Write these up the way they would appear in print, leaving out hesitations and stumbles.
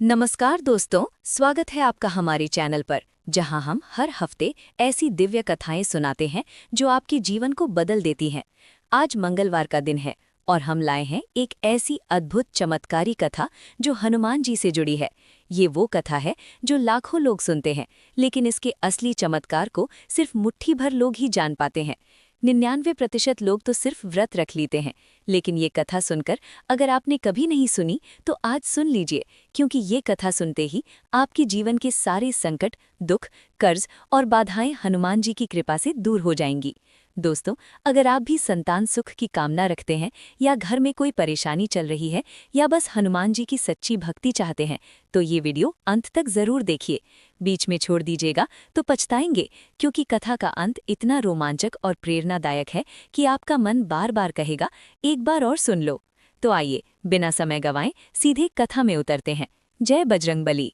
नमस्कार दोस्तों, स्वागत है आपका हमारे चैनल पर जहां हम हर हफ्ते ऐसी दिव्य कथाएं सुनाते हैं जो आपके जीवन को बदल देती हैं। आज मंगलवार का दिन है और हम लाए हैं एक ऐसी अद्भुत चमत्कारी कथा जो हनुमान जी से जुड़ी है। ये वो कथा है जो लाखों लोग सुनते हैं, लेकिन इसके असली चमत्कार को सिर्फ मुट्ठी भर लोग ही जान पाते हैं। 99% लोग तो सिर्फ व्रत रख लेते हैं, लेकिन ये कथा सुनकर अगर आपने कभी नहीं सुनी तो आज सुन लीजिए, क्योंकि ये कथा सुनते ही आपके जीवन के सारे संकट, दुख, कर्ज और बाधाएं हनुमान जी की कृपा से दूर हो जाएंगी। दोस्तों, अगर आप भी संतान सुख की कामना रखते हैं या घर में कोई परेशानी चल रही है या बस हनुमान जी की सच्ची भक्ति चाहते हैं, तो ये वीडियो अंत तक जरूर देखिए। बीच में छोड़ दीजिएगा तो पछताएंगे, क्योंकि कथा का अंत इतना रोमांचक और प्रेरणादायक है कि आपका मन बार बार कहेगा, एक बार और सुन लो। तो आइए, बिना समय गंवाए सीधे कथा में उतरते हैं। जय बजरंगबली।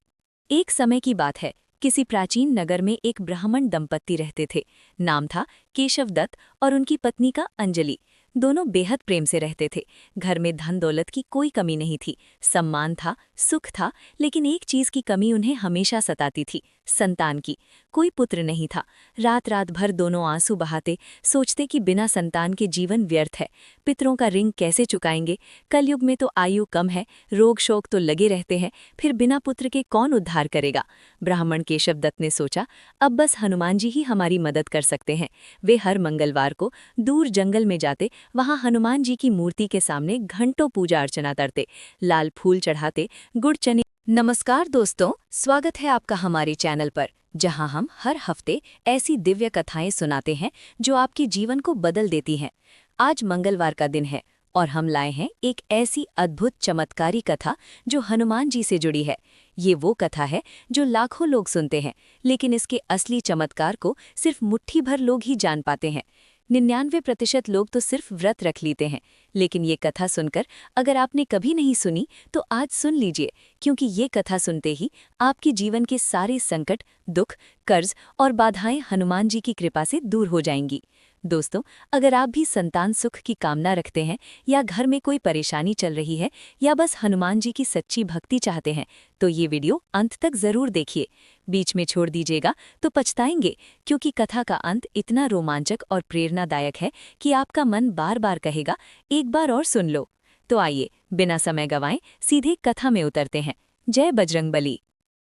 एक समय की बात है, किसी प्राचीन नगर में एक ब्राह्मण दंपत्ति रहते थे। नाम था केशव दत्त और उनकी पत्नी का अंजलि। दोनों बेहद प्रेम से रहते थे। घर में धन दौलत की कोई कमी नहीं थी, सम्मान था, सुख था, लेकिन एक चीज की कमी उन्हें हमेशा सताती थी, संतान की। कोई पुत्र नहीं था। रात रात भर दोनों आंसू बहाते, सोचते कि बिना संतान के जीवन व्यर्थ है। पितरों का ऋण कैसे चुकाएंगे? कलयुग में तो आयु कम है, रोग शोक तो लगे रहते हैं, फिर बिना पुत्र के कौन उद्धार करेगा? ब्राह्मण केशव दत्त ने सोचा, अब बस हनुमान जी ही हमारी मदद कर सकते हैं। वे हर मंगलवार को दूर जंगल में जाते, वहां हनुमान जी की मूर्ति के सामने घंटों पूजा अर्चना करते, लाल फूल चढ़ाते, गुड़ चने। नमस्कार दोस्तों, स्वागत है आपका हमारे चैनल पर जहां हम हर हफ्ते ऐसी दिव्य कथाएं सुनाते हैं जो आपके जीवन को बदल देती हैं। आज मंगलवार का दिन है और हम लाए हैं एक ऐसी अद्भुत चमत्कारी कथा जो हनुमान जी से जुड़ी है। ये वो कथा है जो लाखों लोग सुनते हैं, लेकिन इसके असली चमत्कार को सिर्फ मुट्ठी भर लोग ही जान पाते हैं। 99% लोग तो सिर्फ व्रत रख लेते हैं, लेकिन ये कथा सुनकर अगर आपने कभी नहीं सुनी तो आज सुन लीजिए, क्योंकि ये कथा सुनते ही आपके जीवन के सारे संकट, दुख, कर्ज और बाधाएं हनुमान जी की कृपा से दूर हो जाएंगी। दोस्तों, अगर आप भी संतान सुख की कामना रखते हैं या घर में कोई परेशानी चल रही है या बस हनुमान जी की सच्ची भक्ति चाहते हैं, तो ये वीडियो अंत तक जरूर देखिए। बीच में छोड़ दीजिएगा तो पछताएंगे, क्योंकि कथा का अंत इतना रोमांचक और प्रेरणादायक है कि आपका मन बार बार कहेगा, एक बार और सुन लो। तो आइए, बिना समय गंवाए सीधे कथा में उतरते हैं। जय बजरंगबली।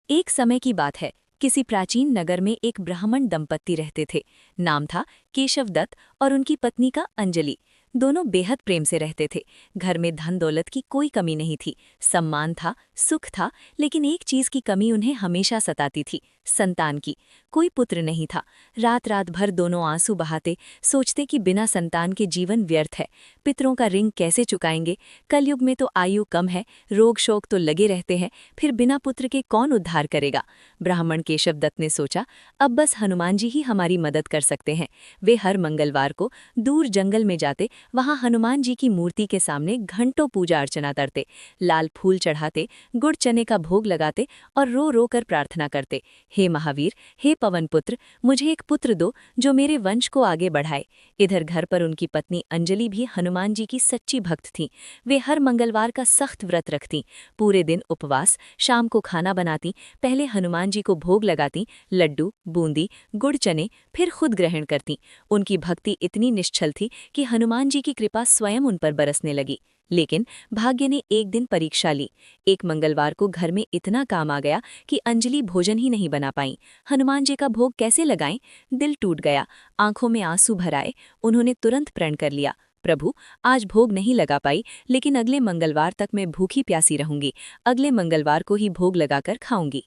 एक समय की बात है, किसी प्राचीन नगर में एक ब्राह्मण दंपत्ति रहते थे। नाम था केशव दत्त और उनकी पत्नी का अंजलि। दोनों बेहद प्रेम से रहते थे। घर में धन दौलत की कोई कमी नहीं थी, सम्मान था, सुख था, लेकिन एक चीज की कमी उन्हें हमेशा सताती थी, संतान की। कोई पुत्र नहीं था। रात रात भर दोनों आंसू बहाते, सोचते कि बिना संतान के जीवन व्यर्थ है। पितरों का ऋण कैसे चुकाएंगे? कलयुग में तो आयु कम है, रोग शोक तो लगे रहते हैं, फिर बिना पुत्र के कौन उद्धार करेगा? ब्राह्मण केशव दत्त ने सोचा, अब बस हनुमान जी ही हमारी मदद कर सकते हैं। वे हर मंगलवार को दूर जंगल में जाते, वहां हनुमान जी की मूर्ति के सामने घंटों पूजा अर्चना करते, लाल फूल चढ़ाते, गुड़ चने का भोग लगाते और रो रो कर प्रार्थना करते, हे महावीर, हे पवन पुत्र, मुझे एक पुत्र दो जो मेरे वंश को आगे बढ़ाए। इधर घर पर उनकी पत्नी अंजलि भी हनुमान जी की सच्ची भक्त थीं। वे हर मंगलवार का सख्त व्रत रखतीं, पूरे दिन उपवास, शाम को खाना बनाती, पहले हनुमान जी को भोग लगाती, लड्डू, बूंदी, गुड़ चने, फिर खुद ग्रहण करती। उनकी भक्ति इतनी निश्चल थी कि हनुमान जी की कृपा स्वयं उन पर बरसने लगी। लेकिन भाग्य ने एक दिन परीक्षा ली। एक मंगलवार को घर में इतना काम आ गया कि अंजलि भोजन ही नहीं बना पाई। हनुमान जी का भोग कैसे लगाएं? दिल टूट गया, आंखों में आंसू भर आए। उन्होंने तुरंत प्रण कर लिया, प्रभु, आज भोग नहीं लगा पाई, लेकिन अगले मंगलवार तक मैं भूखी प्यासी रहूंगी। अगले मंगलवार को ही भोग लगाकर खाऊंगी।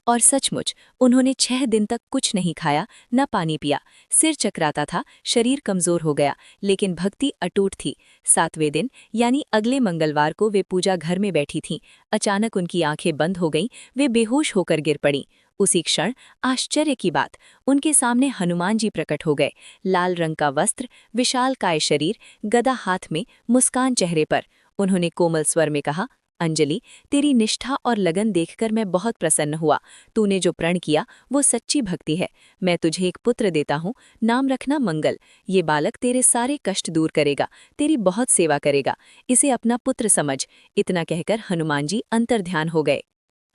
और सचमुच उन्होंने 6 दिन तक कुछ नहीं खाया, न पानी पिया। सिर चकराता था, शरीर कमजोर हो गया, लेकिन भक्ति अटूट थी। 7वें दिन यानी अगले मंगलवार को वे पूजा घर में बैठी थीं। अचानक उनकी आंखें बंद हो गईं, वे बेहोश होकर गिर पड़ीं। उसी क्षण आश्चर्य की बात, उनके सामने हनुमान जी प्रकट हो गए। लाल रंग का वस्त्र, विशालकाय शरीर, गदा हाथ में, मुस्कान चेहरे पर। उन्होंने कोमल स्वर में कहा, अंजलि, तेरी निष्ठा और लगन देखकर मैं बहुत प्रसन्न हुआ। तूने जो प्रण किया वो सच्ची भक्ति है। मैं तुझे एक पुत्र देता हूँ, नाम रखना मंगल। ये बालक तेरे सारे कष्ट दूर करेगा, तेरी बहुत सेवा करेगा। इसे अपना पुत्र समझ। इतना कहकर हनुमान जी अंतर्ध्यान हो गए।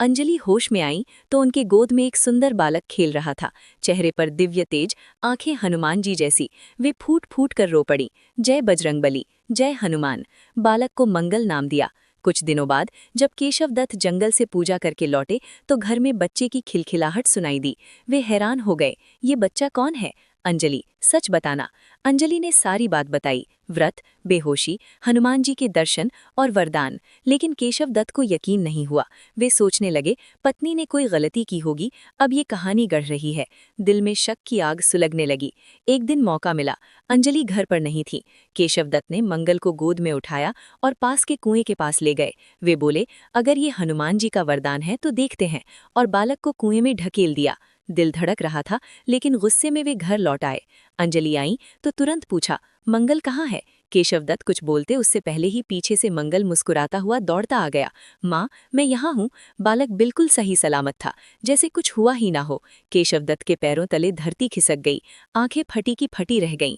अंजलि होश में आई तो उनके गोद में एक सुंदर बालक खेल रहा था। चेहरे पर दिव्य तेज, आंखें हनुमान जी जैसी। वे फूट फूट कर रो पड़ी, जय बजरंगबली, जय हनुमान। बालक को मंगल नाम दिया। कुछ दिनों बाद जब केशव दत्त जंगल से पूजा करके लौटे तो घर में बच्चे की खिलखिलाहट सुनाई दी। वे हैरान हो गए, ये बच्चा कौन है? अंजलि, सच बताना। अंजलि ने सारी बात बताई, व्रत, बेहोशी, हनुमान जी के दर्शन और वरदान। लेकिन केशव दत्त को यकीन नहीं हुआ। वे सोचने लगे पत्नी ने कोई गलती की होगी, अब ये कहानी गढ़ रही है। दिल में शक की आग सुलगने लगी। एक दिन मौका मिला, अंजलि घर पर नहीं थी। केशव दत्त ने मंगल को गोद में उठाया और पास के कुएं के पास ले गए। वे बोले, अगर ये हनुमान जी का वरदान है तो देखते हैं, और बालक को कुएं में ढकेल दिया। दिल धड़क रहा था, लेकिन गुस्से में वे घर लौट आए। अंजलि आई तो तुरंत पूछा, मंगल कहाँ है? केशव दत्त कुछ बोलते उससे पहले ही पीछे से मंगल मुस्कुराता हुआ दौड़ता आ गया। माँ, मैं यहाँ हूँ। बालक बिल्कुल सही सलामत था, जैसे कुछ हुआ ही ना हो। केशव दत्त के पैरों तले धरती खिसक गई, आंखें फटी की फटी रह गईं।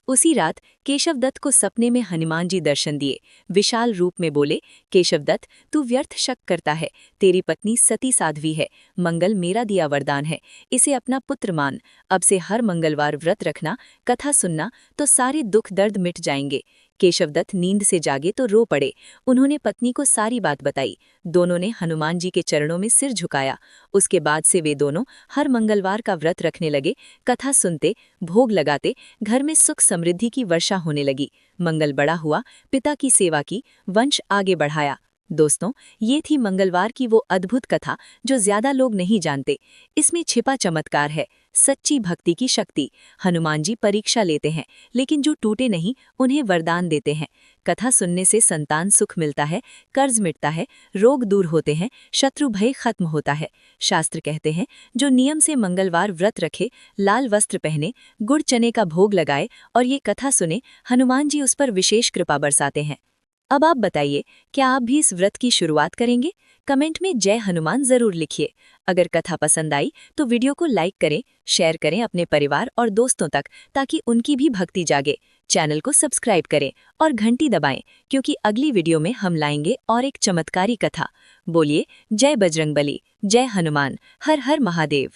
उसी रात केशव दत्त को सपने में हनुमान जी दर्शन दिए। विशाल रूप में बोले, केशव दत्त, तू व्यर्थ शक करता है। तेरी पत्नी सती साध्वी है। मंगल मेरा दिया वरदान है, इसे अपना पुत्र मान। अब से हर मंगलवार व्रत रखना, कथा सुनना, तो सारे दुख दर्द मिट जाएंगे। केशव दत्त नींद से जागे तो रो पड़े। उन्होंने पत्नी को सारी बात बताई। दोनों ने हनुमान जी के चरणों में सिर झुकाया। उसके बाद से वे दोनों हर मंगलवार का व्रत रखने लगे, कथा सुनते, भोग लगाते। घर में सुख समृद्धि की वर्षा होने लगी। मंगल बड़ा हुआ, पिता की सेवा की, वंश आगे बढ़ाया। दोस्तों, ये थी मंगलवार की वो अद्भुत कथा जो ज्यादा लोग नहीं जानते। इसमें छिपा चमत्कार है, सच्ची भक्ति की शक्ति। हनुमान जी परीक्षा लेते हैं, लेकिन जो टूटे नहीं उन्हें वरदान देते हैं। कथा सुनने से संतान सुख मिलता है, कर्ज मिटता है, रोग दूर होते हैं, शत्रु भय खत्म होता है। शास्त्र कहते हैं, जो नियम से मंगलवार व्रत रखे, लाल वस्त्र पहने, गुड़ चने का भोग लगाए और ये कथा सुने, हनुमान जी उस पर विशेष कृपा बरसाते हैं। अब आप बताइए, क्या आप भी इस व्रत की शुरुआत करेंगे? कमेंट में जय हनुमान जरूर लिखिए। अगर कथा पसंद आई तो वीडियो को लाइक करें, शेयर करें अपने परिवार और दोस्तों तक, ताकि उनकी भी भक्ति जागे। चैनल को सब्सक्राइब करें और घंटी दबाएं, क्योंकि अगली वीडियो में हम लाएंगे और एक चमत्कारी कथा। बोलिए, जय बजरंगबली, जय हनुमान, हर हर महादेव।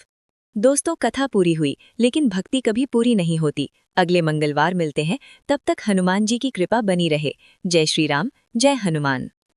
दोस्तों, कथा पूरी हुई, लेकिन भक्ति कभी पूरी नहीं होती। अगले मंगलवार मिलते हैं, तब तक हनुमान जी की कृपा बनी रहे। जय श्री राम, जय हनुमान।